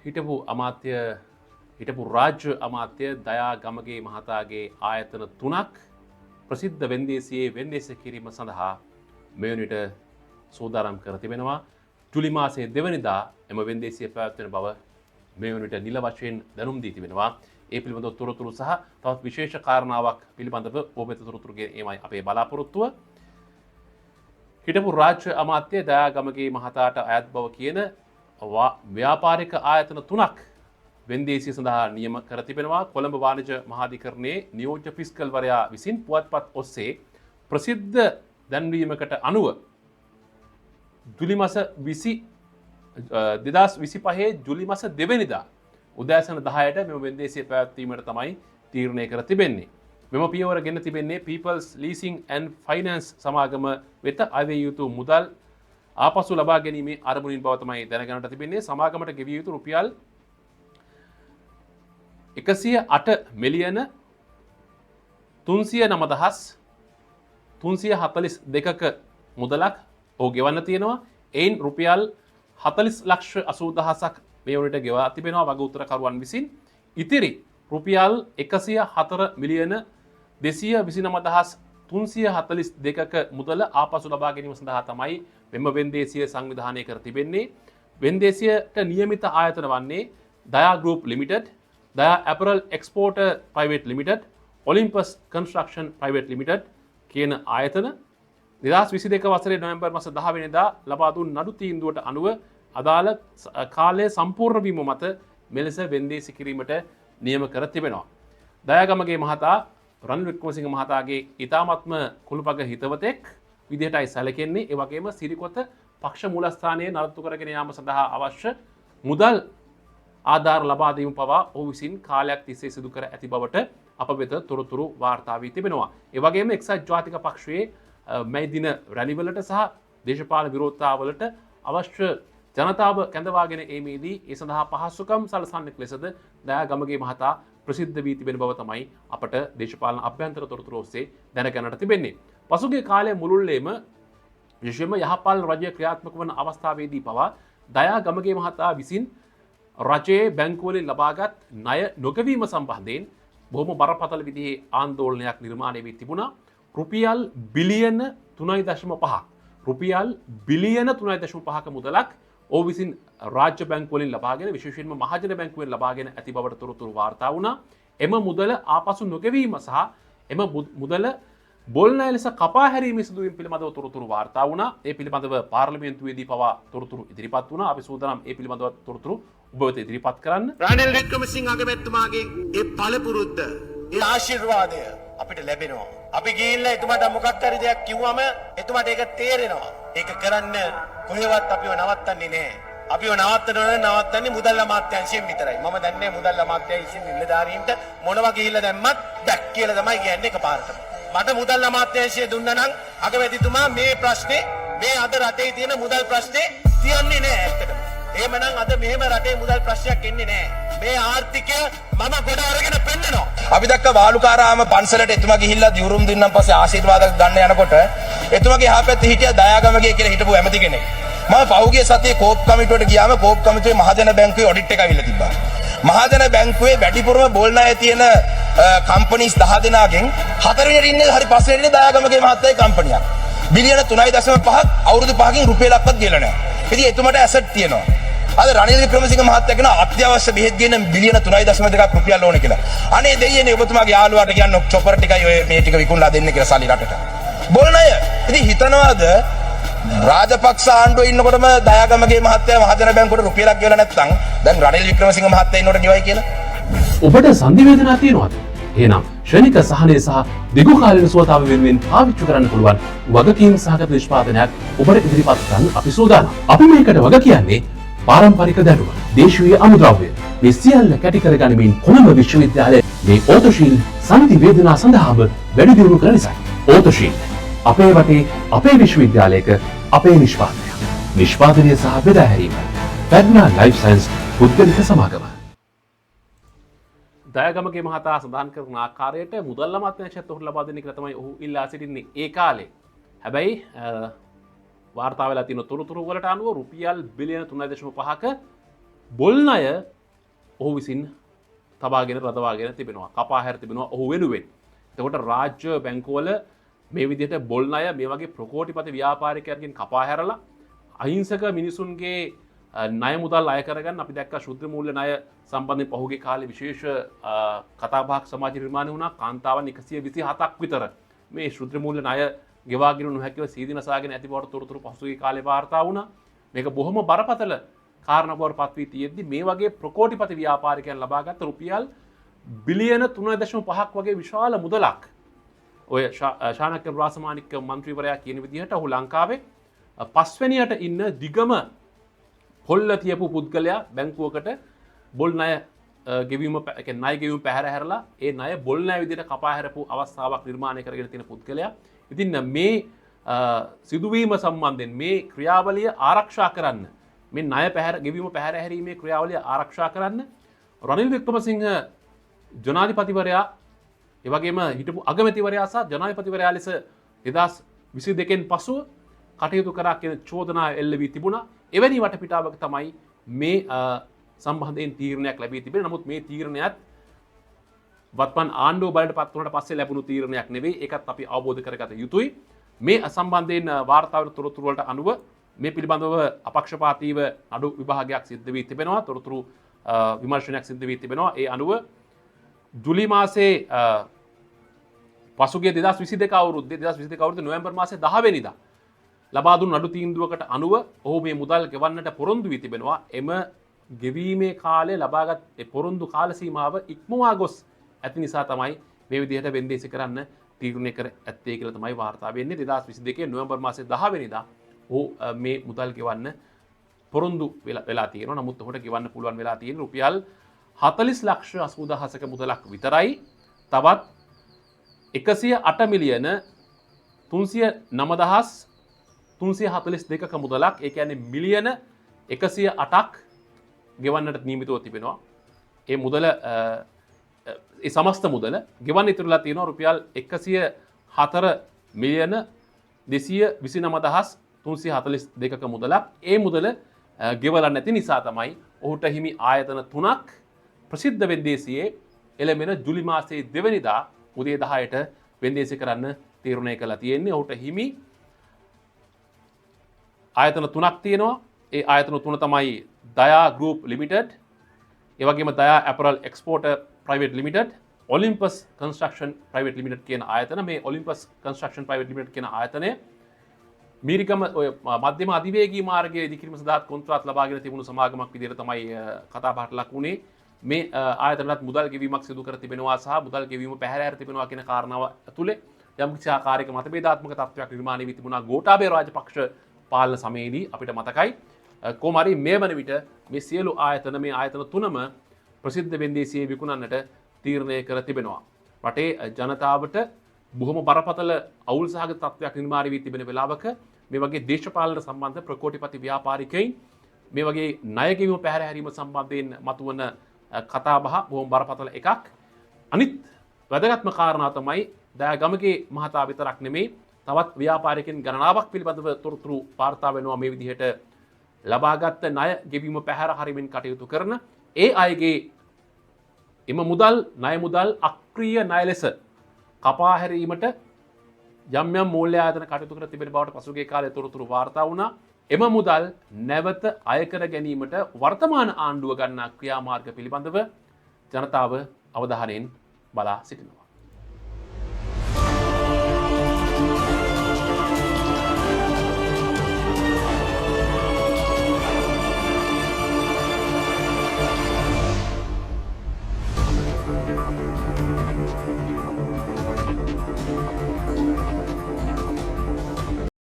හිටපු අමාත්‍ය හිටපු රාජ්‍ය අමාත්‍ය දයා ගමගේ මහතාගේ ආයතන 3ක් ප්‍රසිද්ධ වෙන්දේසියේ වෙන්දේස කිරීම සඳහා මෙවැනිට සූදානම් කර තිබෙනවා. ජුලි මාසයේ 2 වෙනිදා එම වෙන්දේසිය පැවැත්වෙන බව මෙවැනිට නිල වශයෙන් දැනුම් දී තිබෙනවා. ඒ පිළිබඳව තොරතුරු සහ තවත් විශේෂ කාරණාවක් පිළිබඳව ඔබ වෙත තොරතුරු ගෙන ඒමයි අපේ බලාපොරොත්තුව. හිටපු රාජ්‍ය අමාත්‍ය දයා ගමගේ මහතාට අයත් බව කියන ව්‍යාපාරික ආයතන 3ක් වෙන්දේසිය සඳහා නියම කර තිබෙනවා. කොළඹ වාණිජ මහාධිකරණයේ නියෝජ්‍ය ෆිස්කල්වරයා විසින් පුවත්පත් ඔස්සේ ප්‍රසිද්ධ දැන්වීමකට අනුව ජුලි මාස 2025 ජුලි මාස 2 වෙනිදා උදෑසන 10ට මෙම වෙන්දේසිය පැවැත්වීමට තමයි තීරණය කර තිබෙන්නේ. මෙම පියවර ගෙන තිබෙන්නේ People's Leasing and Finance සමාගම වෙත අයවිය යුතු මුදල් ආපසු ලබා ගැනීමේ අරමුණින් බව තමයි දැනගන්නට තිබෙන්නේ. සමාගමට ගෙවිය යුතු රුපියල් 108 මිලියන 309,342ක මුදලක් ඔහු ගෙවන්න තියෙනවා. එයින් රුපියල් 40,80,000ක් මේ වනට ගෙවා තිබෙනවා වග උත්තරකරුවන් විසින්. ඉතිරි රුපියල් 104 මිලියන 229,342ක මුදල ආපසු ලබා ගැනීම සඳහා තමයි මෙම වෙන්දේසිය සංවිධානය කර තිබෙන්නේ. වෙන්දේසියට නියමිත ආයතන වන්නේ Daya group limited, Daya apparel exporter private limited, Olympus construction private limited කියන ආයතන 2022 වසරේ නොවැම්බර් මාස 10 වෙනිදා ලබා දුන් නඩු තීන්දුවට අනුව අදාළ කාලය සම්පූර්ණ වීම මත මෙලෙස වෙන්දේසි කිරීමට නියම කර තිබෙනවා. දයාගමගේ මහතා රනිල් වික්‍රමසිංහ මහතාගේ ඉතාමත්ම කුළුපග හිතවතෙක් විදිහටයි සැලකෙන්නේ. ඒ වගේම සිරිකොත පක්ෂ මූලස්ථානයේ නඩත්තු කරගෙන යාම සඳහා අවශ්‍ය මුදල් ආධාර ලබා දීම පවා ඔහු විසින් කාලයක් තිස්සේ සිදු කර ඇති බවට අප වෙත තොරතුරු වාර්තා වී තිබෙනවා. ඒ වගේම එක්සත් ජාතික පක්ෂයේ මේ දින රැලිවලට සහ දේශපාලන විරෝධතාවලට අවශ්‍ය ජනතාව කැඳවාගෙන ඒමේදී ඒ සඳහා පහසුකම් සලසන්නෙක් ලෙසද දයාගමගේ මහතා ප්‍රසිද්ධ වී තිබෙන බව තමයි අපට දේශපාලන අභ්‍යන්තර තොරතුරු ඔස්සේ දැනගන්නට තිබෙන්නේ. පසුගිය කාලයේ මුළුල්ලේම විශේෂයෙන්ම යහපාලන රජය ක්‍රියාත්මක වන අවස්ථාවේදී පවා දයාගමගේ මහතා විසින් රජයේ බැංකුවලින් ලබාගත් ණය නොගෙවීම සම්බන්ධයෙන් බොහොම බරපතල විදිහේ ආందోලනයක් නිර්මාණය වී තිබුණා. රුපියල් බිලියන 3.5ක් රුපියල් බිලියන 3.5ක මුදලක් ඔහු විසින් රාජ්‍ය බැංකුවලින් ලබාගෙන විශේෂයෙන්ම මහජන බැංකුවෙන් ලබාගෙන ඇති බවට තොරතුරු වාර්තා වුණා. එම මුදල ආපසු නොගෙවීම සහ එම මුදල බොල් ණය ලෙස කපා හැරීමේ සිදුවීම් පිළිබඳව තොරතුරු වාර්තා වුණා. ඒ පිළිබඳව පාර්ලිමේන්තුවේදී පවා තොරතුරු ඉදිරිපත් වුණා. අපි සූදානම් ඒ පිළිබඳව තොරතුරු ඔබ වෙත ඉදිරිපත් කරන්න. රනිල් වික්‍රමසිංහ අගමැතිතුමාගේ ඒ පළපුරුද්ද, ඒ ආශිර්වාදය අපිට ලැබෙනවා. අපි ගිහිල්ලා එතුමාට මොකක් හරි දෙයක් කිව්වම එතුමාට ඒක තේරෙනවා. ඒක කරන්න කොහෙවත් අපිව නවත්තන්නේ නැහැ. අපිව නවත්තන්නේ මුදල් අමාත්‍යාංශයෙන් විතරයි. මම දන්නේ මුදල් අමාත්‍යාංශයෙන් නිලධාරීන්ට මොනවා ගිහිල්ලා දැම්මත් බැක් කියලා තමයි කියන්නේ එකපාරටම. මට මුදල් අමාත්‍යාංශය දුන්නා නම් අගමැතිතුමා මේ ප්‍රශ්නේ, මේ අද රටේ තියෙන මුදල් ප්‍රශ්නේ තියන්නේ නැහැ ඇත්තටම. එහෙමනම් අද මෙහෙම රටේ මුදල් ප්‍රශ්නයක් එන්නේ නැහැ. මේ ආර්ථිකය මම ගොඩ අරගෙන පෙන්නනවා. අපි දැක්ක වාලුකාරාම පන්සලට එතුමා ගිහිල්ලා දිවුරුම් දුන්නාන් පස්සේ ආශිර්වාද ගන්න යනකොට එතුමාගේ යහපැත්තේ හිටියා දයාගමගේ කියලා හිටපු ඇමති කෙනෙක්. මම පහුගිය සතියේ කෝප් කමිටුවට ගියාම කෝප් කමිටුවේ මහජන බැංකුවේ ඔඩිට් එක අවිල්ලා තිබ්බා. මහජන බැංකුවේ වැඩිපුරම බොල් ණය තියෙන කම්පනීස් 10 දෙනාගෙන් 4 වෙනියට ඉන්නේ හරි 5 වෙනියට දයාගමගේ මහත්තයාගේ කම්පනියක්. බිලියන 3.5ක් අවුරුදු 5කින් රුපියලක්වත් ගෙවලා නැහැ. ඉතින් එතුමාට ඇසට් තියෙනවා. අද රනිල් වික්‍රමසිංහ මහත්තයා කියන අත්‍යවශ්‍ය බෙහෙත් ගේන බිලියන 3.2ක් රුපියල් ඕනේ කියලා. අනේ දෙයියනේ ඔබතුමාගේ යාළුවාට කියන්න චොපර් ටිකයි ඔය මේ ටික විකුණලා දෙන්න කියලා සල්ලි රටට. බොල් ණය. ඉතින් හිතනවාද රාජපක්ෂ ආණ්ඩුවේ ඉන්නකොටම දයාගමගේ මහත්තයා මහජන බැංකුවට රුපියලක් ගෙවලා නැත්නම් දැන් රනිල් වික්‍රමසිංහ මහත්තයා ඉන්නකොට ගෙවයි කියලා. ඔබට සංදිවේදනා තියෙනවද? එහෙනම් ශනික සහනය සහ දිගුකාලීන සුවතාව වෙනුවෙන් පාවිච්චි කරන්න පුළුවන් වගකීම් සහගත නිෂ්පාදනයක් ඔබට ඉදිරිපත් කරන්න අපි සූදානම්. අපි මේකට වග කියන්නේ පාරම්පරික දැනුම, දේශීය අමුද්‍රව්‍ය මේ සියල්ල කැටි කරගනිමින් කොළඹ විශ්වවිද්‍යාලයේ මේ ඕතොශීල් සංදිවේදනා සඳහාම වැඩි දියුණු කරන නිසා ඕතොශීල් අපේ වටේ අපේ විශ්වවිද්‍යාලයක අපේ නිෂ්පාදනයක්. නිෂ්පාදනය සහ බෙදා හැරීම. පැඩ්නා ලයිෆ් සයන්ස් පුද්ගලික සමාගම. දයාගමගේ මහතා සඳහන් කරන ආකාරයට මුදල් අමාත්‍යාංශයත් ඔහුට ලබා දෙන්න කියලා තමයි ඔහු ඉල්ලා සිටින්නේ ඒ කාලේ. හැබැයි වාර්තා වෙලා තියෙන තොරතුරු වලට අනුව රුපියල් බිලියන 3.5ක බොල් ණය ඔහු විසින් තබාගෙන රඳවාගෙන තිබෙනවා. කපා හැර තිබෙනවා ඔහු වෙනුවෙන්. එතකොට රාජ්‍ය බැංකුවල මේ විදිහට බොල් ණය මේ වගේ ප්‍රකෝටිපති ව්‍යාපාරිකයන්ගෙන් කපා හැරලා අහිංසක මිනිසුන්ගේ ණය මුදල් අය කරගන්න අපි දැක්ක ශුද්ධ මූල්‍ය ණය සම්බන්ධයෙන් පහුගිය කාලේ විශේෂ කතාබහක් සමාජ නිර්මාණය වුණා. කාන්තාවන් 127ක් විතර මේ ශුද්ධ මූල්‍ය ණය ගෙවාගෙන නොහැකිව සීදිනසාගෙන ඇති බවට තොරතුරු පසුගිය කාලේ වාර්තා වුණා. මේක බොහොම බරපතල කාරණා බවට පත් වී තියෙද්දි මේ වගේ ප්‍රකෝටිපති ව්‍යාපාරිකයන් ලබාගත් රුපියල් බිලියන 3.5ක් වගේ විශාල මුදලක් ඔය ශානක්‍ය රාසමානික්ක මන්ත්‍රීවරයා කියන විදිහට ඔහු ලංකාවේ පස්වෙනියට ඉන්න දිගම පොල්ල තියපු පුද්ගලයා බැංකුවකට බොල් ණය ගෙවීම ණය ගෙවීම පැහැර හැරලා ඒ ණය බොල් ණය විදිහට කපා හැරපු අවස්ථාවක් නිර්මාණය කරගෙන තියෙන පුද්ගලයා. ඉතින් මේ සිදුවීම සම්බන්ධයෙන් මේ ක්‍රියාවලිය ආරක්ෂා කරන්න මේ ණය පැහැර ගෙවීම පැහැර හැරීමේ ක්‍රියාවලිය ආරක්ෂා කරන්න රනිල් වික්‍රමසිංහ ජනාධිපතිවරයා ඒ වගේම හිටපු අගමැතිවරයා සහ ජනාධිපතිවරයා ලෙස 2022න් පසුව කටයුතු කරා කියන චෝදනා එල්ල වී තිබුණා. එවැනි වටපිටාවක තමයි මේ සම්බන්ධයෙන් තීරණයක් ලැබී තිබෙන්නේ. නමුත් මේ තීරණයත් වත්මන් ආණ්ඩුව බලයට පත් වුණාට පස්සේ ලැබුණු තීරණයක් නෙවෙයි. ඒකත් අපි අවබෝධ කරගත යුතුයි. මේ සම්බන්ධයෙන් වාර්තා වන තොරතුරු වලට අනුව මේ පිළිබඳව අපක්ෂපාතීව අඩු විභාගයක් සිද්ධ වී තිබෙනවා. තොරතුරු විමර්ශනයක් සිද්ධ වී තිබෙනවා. ඒ අනුව ජුලි මාසේ පසුගිය 2022 අවුරුද්දේ නොවැම්බර් මාසේ 10 වෙනිදා ලබා දුන් නඩු තීන්දුවකට අනුව ඔහු මේ මුදල් ගෙවන්නට පොරොන්දු වී තිබෙනවා. එම ගෙවීමේ කාලේ ලබාගත් පොරොන්දු කාල සීමාව ඉක්මවා ගොස් ඇති නිසා තමයි මේ විදිහට වෙන්දේසි කරන්න තීරණය කර ඇත්තේ කියලා තමයි වාර්තා වෙන්නේ. 2022 නොවැම්බර් මාසේ 10 වෙනිදා ඔහු මේ මුදල් ගෙවන්න පොරොන්දු වෙලා තියෙනවා. නමුත් ඔහුට ගෙවන්න පුළුවන් වෙලා තියෙන රුපියල් 40,80,000ක මුදලක් විතරයි. තවත් 108 මිලියන 309,342ක මුදලක්, ඒ කියන්නේ මිලියන 108ක් ගෙවන්නට නියමිතව තිබෙනවා. ඒ මුදල ඒ සමස්ත මුදල ගෙවන්න ඉතුරුලා තියෙනවා රුපියල් 104 මිලියන 229,342ක මුදලක්. ඒ මුදල ගෙවලා නැති නිසා තමයි ඔහුට හිමි ආයතන 3ක් ප්‍රසිද්ධ වෙන්දේසියේ එළඹෙන ජුලි මාසයේ 2 වෙනිදා උදේ 10ට වෙන්දේසි කරන්න තීරණය කළා තියෙන්නේ. ඔහුට හිමි ආයතන 3ක් තියෙනවා. ඒ ආයතන 3 තමයි දයා ගෲප් ලිමිටඩ්, ඒ වගේම Daya apparel exporter private limited, Olympus construction private limited කියන ආයතන. මේ ඔලිම්පස් කන්ස්ට්‍රක්ෂන් ප්‍රයිවට් ලිමිටඩ් කියන ආයතනය මීරිකම ඔය මධ්‍යම අධිවේගී මාර්ගයේ ඉදිකිරීම සඳහා කොන්ත්‍රාත් ලබාගෙන තිබුණු සමාගමක් විදිහට තමයි කතා බහට ලක් වුණේ. මේ ආයතනත් මුදල් ගෙවීමක් සිදු කර තිබෙනවා සහ මුදල් ගෙවීම පැහැර හැර තිබෙනවා කියන කාරණාව ඇතුලේ යම්කිසි ආකාරයක මතභේදාත්මක තත්ත්වයක් නිර්මාණය වී තිබුණා ගෝඨාභය රාජපක්ෂ පාලන සමයේදී අපිට මතකයි. කොහොම හරි මේ වන විට මේ සියලු ආයතන මේ ආයතන තුනම ප්‍රසිද්ධ වෙන්දේසියේ විකුණන්නට තීරණය කර තිබෙනවා. රටේ ජනතාවට බොහොම බරපතල අවුල් සහගත තත්ත්වයක් නිර්මාණය වී තිබෙන වෙලාවක මේ වගේ දේශපාලන සම්බන්ධ ප්‍රකෝටිපති ව්‍යාපාරිකයින් මේ වගේ ණය ගෙවීම පැහැර හැරීම සම්බන්ධයෙන් මතුවන කතාබහ බොහොම බරපතල එකක්. අනිත් වැදගත්ම කාරණා තමයි දයාගමගේ මහතා විතරක් නෙමෙයි තවත් ව්‍යාපාරිකයන් ගණනාවක් පිළිබඳව තොරතුරු වාර්තා වෙනවා මේ විදිහට ලබාගත් ණය ගෙවීම පැහැර හරීමෙන් කටයුතු කරන ඒ අයගේ එම මුදල් ණය මුදල් අක්‍රීය ණය ලෙස කපා හැරීමට යම් යම් මූල්‍ය ආයතන කටයුතු කර තිබෙන බවට පසුගිය කාලේ තොරතුරු වාර්තා වුණා. එම මුදල් නැවත අය කර ගැනීමට වර්තමාන ආණ්ඩුව ගන්නා ක්‍රියාමාර්ග පිළිබඳව ජනතාව අවධානයෙන් බලා සිටිනවා.